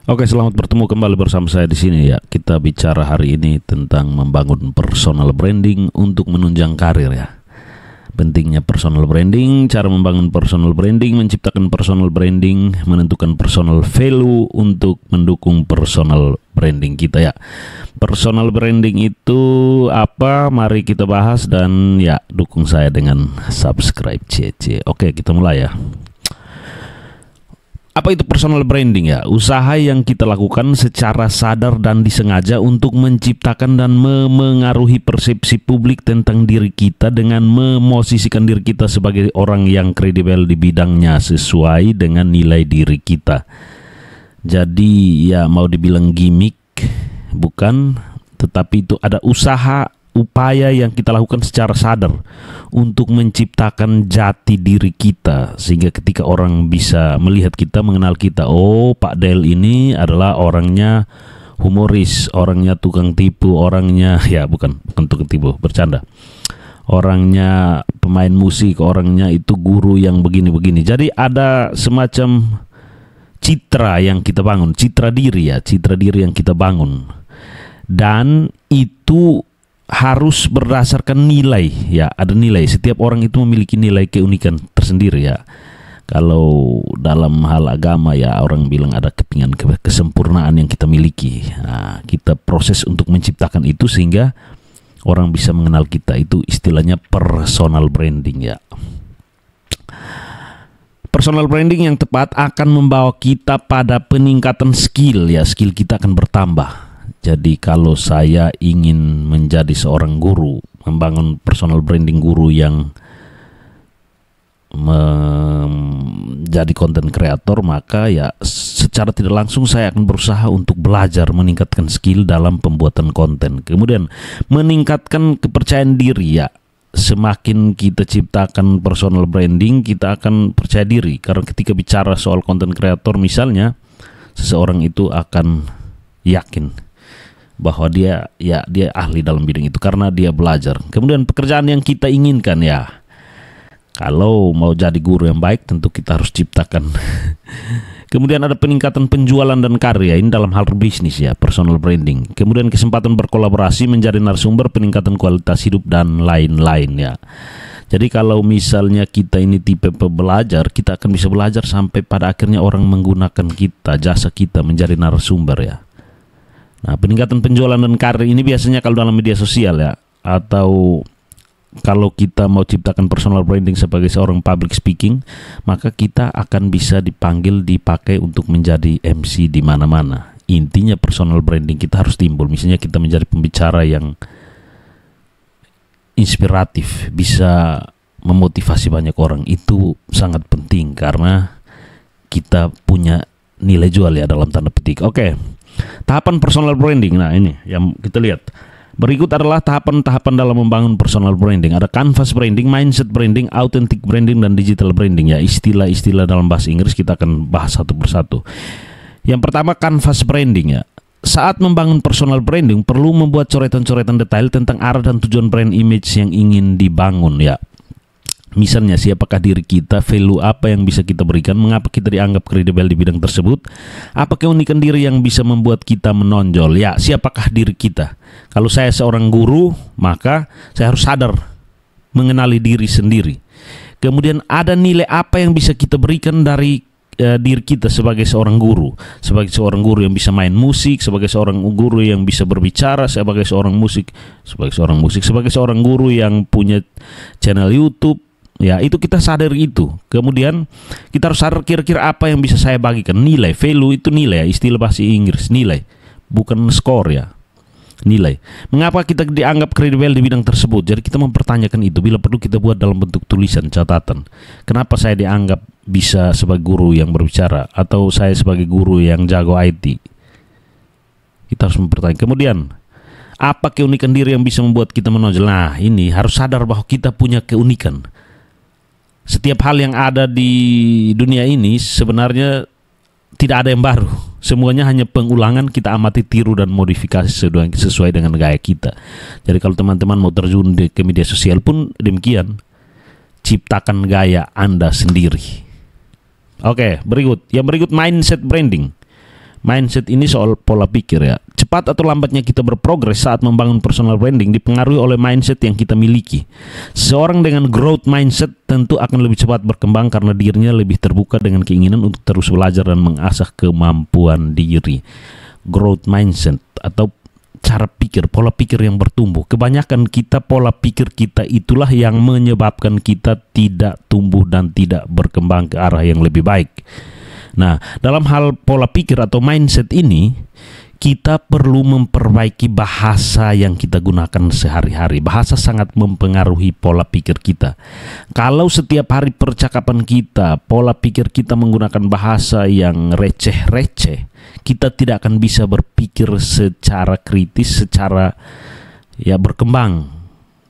Oke, selamat bertemu kembali bersama saya di sini ya. Kita bicara hari ini tentang membangun personal branding untuk menunjang karir ya. Pentingnya personal branding, cara membangun personal branding, menciptakan personal branding, menentukan personal value untuk mendukung personal branding kita ya. Personal branding itu apa? Mari kita bahas dan ya dukung saya dengan subscribe CC. Oke, kita mulai ya. Apa itu personal branding ya? Usaha yang kita lakukan secara sadar dan disengaja untuk menciptakan dan memengaruhi persepsi publik tentang diri kita dengan memosisikan diri kita sebagai orang yang kredibel di bidangnya sesuai dengan nilai diri kita. Jadi ya mau dibilang gimmick bukan, tetapi itu ada upaya yang kita lakukan secara sadar untuk menciptakan jati diri kita, sehingga ketika orang bisa melihat kita, mengenal kita, oh Pak Del ini adalah orangnya humoris, orangnya tukang tipu, orangnya ya bukan tukang tipu, bercanda, orangnya pemain musik, orangnya itu guru yang begini-begini. Jadi ada semacam citra yang kita bangun, citra diri yang kita bangun, dan itu harus berdasarkan nilai ya. Ada nilai, setiap orang itu memiliki nilai keunikan tersendiri ya. Kalau dalam hal agama ya, orang bilang ada kepingan kesempurnaan yang kita miliki. Nah, kita proses untuk menciptakan itu sehingga orang bisa mengenal kita. Itu istilahnya personal branding ya. Personal branding yang tepat akan membawa kita pada peningkatan skill ya. Skill kita akan bertambah. Jadi kalau saya ingin menjadi seorang guru, membangun personal branding guru yang menjadi content creator, maka ya secara tidak langsung saya akan berusaha untuk belajar meningkatkan skill dalam pembuatan konten. Kemudian meningkatkan kepercayaan diri ya. Semakin kita ciptakan personal branding, kita akan percaya diri. Karena ketika bicara soal content creator misalnya, seseorang itu akan yakin bahwa dia ahli dalam bidang itu karena dia belajar. Kemudian pekerjaan yang kita inginkan ya, kalau mau jadi guru yang baik tentu kita harus ciptakan. Kemudian ada peningkatan penjualan dan karya, ini dalam hal bisnis ya, personal branding. Kemudian kesempatan berkolaborasi, menjadi narasumber, peningkatan kualitas hidup dan lain-lain ya. Jadi kalau misalnya kita ini tipe pembelajar, kita akan bisa belajar sampai pada akhirnya orang menggunakan kita, jasa kita menjadi narasumber ya. Nah, peningkatan penjualan dan karir ini biasanya kalau dalam media sosial ya, atau kalau kita mau ciptakan personal branding sebagai seorang public speaking, maka kita akan bisa dipakai untuk menjadi MC di mana-mana. Intinya personal branding kita harus timbul. Misalnya kita menjadi pembicara yang inspiratif, bisa memotivasi banyak orang. Itu sangat penting karena kita punya nilai jual ya dalam tanda petik. Oke. Tahapan personal branding. Nah, ini yang kita lihat. Berikut adalah tahapan-tahapan dalam membangun personal branding. Ada canvas branding, mindset branding, authentic branding, dan digital branding ya. Istilah-istilah dalam bahasa Inggris kita akan bahas satu persatu. Yang pertama, canvas branding ya. Saat membangun personal branding perlu membuat coretan-coretan detail tentang arah dan tujuan brand image yang ingin dibangun ya. Misalnya, siapakah diri kita, value apa yang bisa kita berikan, mengapa kita dianggap kredibel di bidang tersebut, apa keunikan diri yang bisa membuat kita menonjol. Ya, siapakah diri kita? Kalau saya seorang guru, maka saya harus sadar mengenali diri sendiri. Kemudian ada nilai apa yang bisa kita berikan dari diri kita sebagai seorang guru. Sebagai seorang guru yang bisa main musik, sebagai seorang guru yang bisa berbicara, sebagai seorang guru yang punya channel YouTube. Ya, itu kita sadar itu. Kemudian kita harus sadar kira-kira apa yang bisa saya bagikan. Nilai, value itu nilai ya, istilah bahasa Inggris, nilai. Bukan skor ya, nilai. Mengapa kita dianggap kredibel di bidang tersebut? Jadi kita mempertanyakan itu. Bila perlu kita buat dalam bentuk tulisan, catatan. Kenapa saya dianggap bisa sebagai guru yang berbicara, atau saya sebagai guru yang jago IT? Kita harus mempertanyakan. Kemudian apa keunikan diri yang bisa membuat kita menonjol? Nah, ini harus sadar bahwa kita punya keunikan. Setiap hal yang ada di dunia ini sebenarnya tidak ada yang baru. Semuanya hanya pengulangan, kita amati, tiru, dan modifikasi sesuai dengan gaya kita. Jadi kalau teman-teman mau terjun ke media sosial pun demikian. Ciptakan gaya Anda sendiri. Oke, berikut. Yang berikut mindset branding. Mindset ini soal pola pikir ya. Cepat atau lambatnya kita berprogres saat membangun personal branding dipengaruhi oleh mindset yang kita miliki. Seorang dengan growth mindset tentu akan lebih cepat berkembang karena dirinya lebih terbuka dengan keinginan untuk terus belajar dan mengasah kemampuan diri. Growth mindset atau cara pikir, pola pikir yang bertumbuh. Kebanyakan kita, pola pikir kita itulah yang menyebabkan kita tidak tumbuh dan tidak berkembang ke arah yang lebih baik. Nah, dalam hal pola pikir atau mindset ini, kita perlu memperbaiki bahasa yang kita gunakan sehari-hari. Bahasa sangat mempengaruhi pola pikir kita. Kalau setiap hari percakapan kita, pola pikir kita menggunakan bahasa yang receh-receh, kita tidak akan bisa berpikir secara kritis, secara berkembang.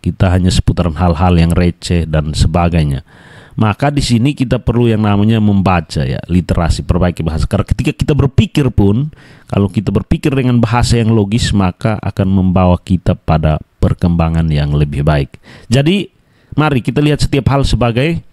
Kita hanya seputaran hal-hal yang receh dan sebagainya. Maka di sini kita perlu yang namanya membaca ya, literasi, perbaiki bahasa. Karena ketika kita berpikir pun, kalau kita berpikir dengan bahasa yang logis, maka akan membawa kita pada perkembangan yang lebih baik. Jadi, mari kita lihat setiap hal sebagai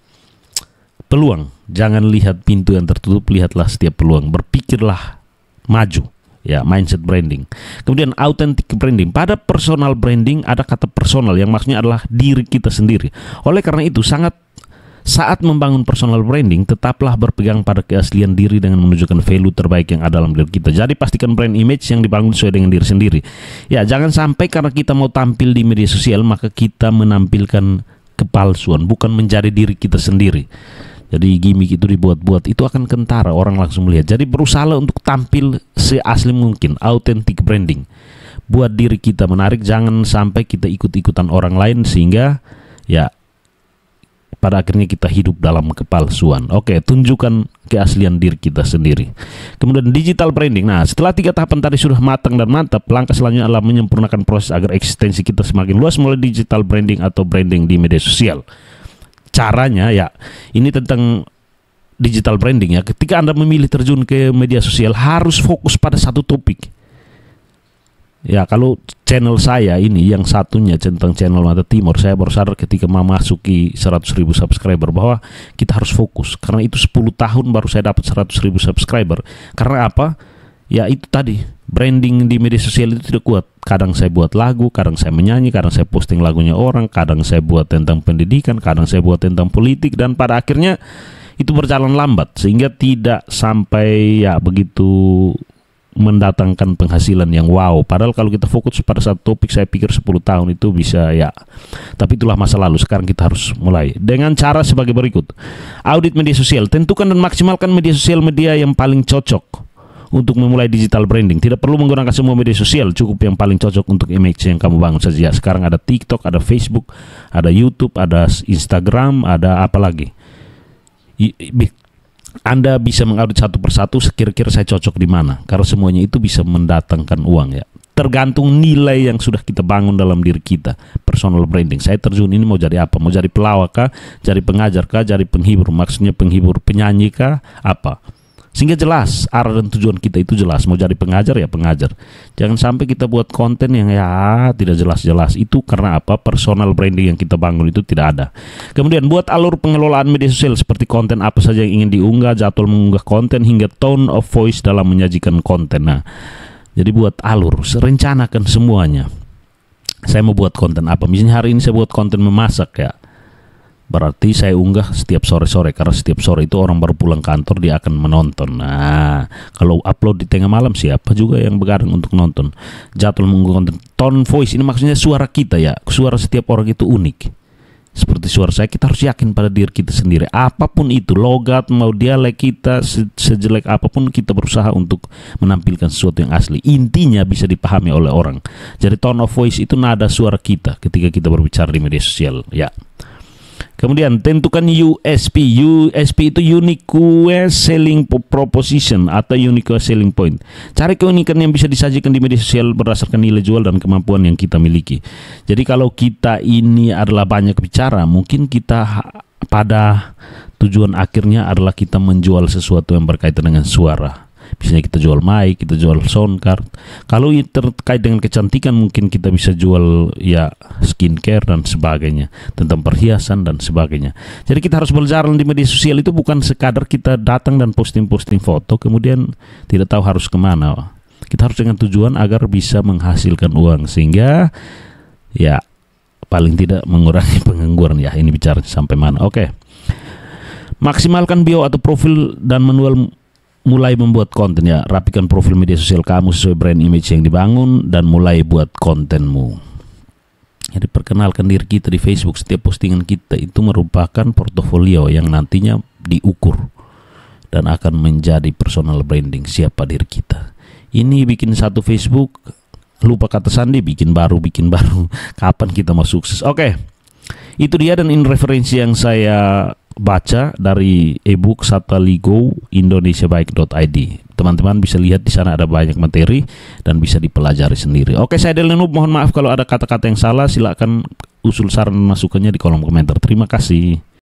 peluang. Jangan lihat pintu yang tertutup, lihatlah setiap peluang. Berpikirlah maju. Ya, mindset branding. Kemudian authentic branding. Pada personal branding ada kata personal yang maksudnya adalah diri kita sendiri. Oleh karena itu saat membangun personal branding, tetaplah berpegang pada keaslian diri dengan menunjukkan value terbaik yang ada dalam diri kita. Jadi pastikan brand image yang dibangun sesuai dengan diri sendiri. Ya, jangan sampai karena kita mau tampil di media sosial maka kita menampilkan kepalsuan, bukan menjadi diri kita sendiri. Jadi gimmick itu dibuat-buat, itu akan kentara, orang langsung melihat. Jadi berusaha untuk tampil seasli mungkin, authentic branding. Buat diri kita menarik, jangan sampai kita ikut-ikutan orang lain sehingga ya pada akhirnya kita hidup dalam kepalsuan. Oke, tunjukkan keaslian diri kita sendiri. Kemudian digital branding. Nah, setelah 3 tahapan tadi sudah matang dan mantap, langkah selanjutnya adalah menyempurnakan proses agar eksistensi kita semakin luas mulai digital branding atau branding di media sosial. Caranya ya, ini tentang digital branding ya. Ketika Anda memilih terjun ke media sosial, harus fokus pada satu topik. Ya, kalau channel saya ini yang satunya tentang channel Mata Timur, saya baru sadar ketika memasuki 100.000 subscriber bahwa kita harus fokus. Karena itu 10 tahun baru saya dapat 100.000 subscriber. Karena apa? Ya itu tadi, branding di media sosial itu tidak kuat. Kadang saya buat lagu, kadang saya menyanyi, kadang saya posting lagunya orang, kadang saya buat tentang pendidikan, kadang saya buat tentang politik, dan pada akhirnya itu berjalan lambat sehingga tidak sampai ya begitu mendatangkan penghasilan yang wow. Padahal kalau kita fokus pada satu topik, saya pikir 10 tahun itu bisa ya. Tapi itulah masa lalu. Sekarang kita harus mulai dengan cara sebagai berikut. Audit media sosial. Tentukan dan maksimalkan media sosial media yang paling cocok untuk memulai digital branding. Tidak perlu menggunakan semua media sosial, cukup yang paling cocok untuk image yang kamu bangun saja. Sekarang ada TikTok, ada Facebook, ada YouTube, ada Instagram, ada apa lagi. Anda bisa mengaudit satu persatu kira-kira saya cocok di mana, karena semuanya itu bisa mendatangkan uang ya. Tergantung nilai yang sudah kita bangun dalam diri kita. Personal branding, saya terjun ini mau jadi apa? Mau jadi pelawak kah? Jadi pengajar kah? Jadi penghibur? Maksudnya penghibur, penyanyi kah? Apa? Sehingga jelas arah dan tujuan kita itu jelas. Mau jadi pengajar ya pengajar. Jangan sampai kita buat konten yang ya tidak jelas-jelas. Itu karena apa? Personal branding yang kita bangun itu tidak ada. Kemudian buat alur pengelolaan media sosial seperti konten apa saja yang ingin diunggah, jadwal mengunggah konten, hingga tone of voice dalam menyajikan konten. Nah, jadi buat alur, rencanakan semuanya. Saya mau buat konten apa? Misalnya hari ini saya buat konten memasak ya. Berarti saya unggah setiap sore-sore, karena setiap sore itu orang baru pulang kantor, dia akan menonton. Nah, kalau upload di tengah malam, siapa juga yang begadang untuk nonton. Jadwal mengunggah konten. Tone voice ini maksudnya suara kita ya. Suara setiap orang itu unik. Seperti suara saya, kita harus yakin pada diri kita sendiri. Apapun itu, logat mau dialek kita, sejelek apapun, kita berusaha untuk menampilkan sesuatu yang asli. Intinya bisa dipahami oleh orang. Jadi tone of voice itu nada suara kita ketika kita berbicara di media sosial ya. Kemudian tentukan USP. USP itu unique selling proposition atau unique selling point. Cari keunikan yang bisa disajikan di media sosial berdasarkan nilai jual dan kemampuan yang kita miliki. Jadi kalau kita ini adalah banyak bicara, mungkin kita pada tujuan akhirnya adalah kita menjual sesuatu yang berkaitan dengan suara. Misalnya kita jual mic, kita jual sound card. Kalau terkait dengan kecantikan mungkin kita bisa jual ya skincare dan sebagainya, tentang perhiasan dan sebagainya. Jadi kita harus berjalan di media sosial itu bukan sekadar kita datang dan posting-posting foto kemudian tidak tahu harus kemana. Kita harus dengan tujuan agar bisa menghasilkan uang sehingga ya paling tidak mengurangi pengangguran ya. Ini bicara sampai mana? Oke. Maksimalkan bio atau profil dan mulai membuat konten ya. Rapikan profil media sosial kamu sesuai brand image yang dibangun dan mulai buat kontenmu. Jadi perkenalkan diri kita di Facebook. Setiap postingan kita itu merupakan portofolio yang nantinya diukur dan akan menjadi personal branding siapa diri kita. Ini bikin satu Facebook, lupa kata sandi, bikin baru. Kapan kita mau sukses? Oke, itu dia dan ini referensi yang saya baca dari ebook Sataligo indonesiabaik.id. Teman-teman bisa lihat di sana ada banyak materi dan bisa dipelajari sendiri. Oke, saya Delenub, mohon maaf kalau ada kata-kata yang salah. Silakan usul saran dan masukannya di kolom komentar. Terima kasih.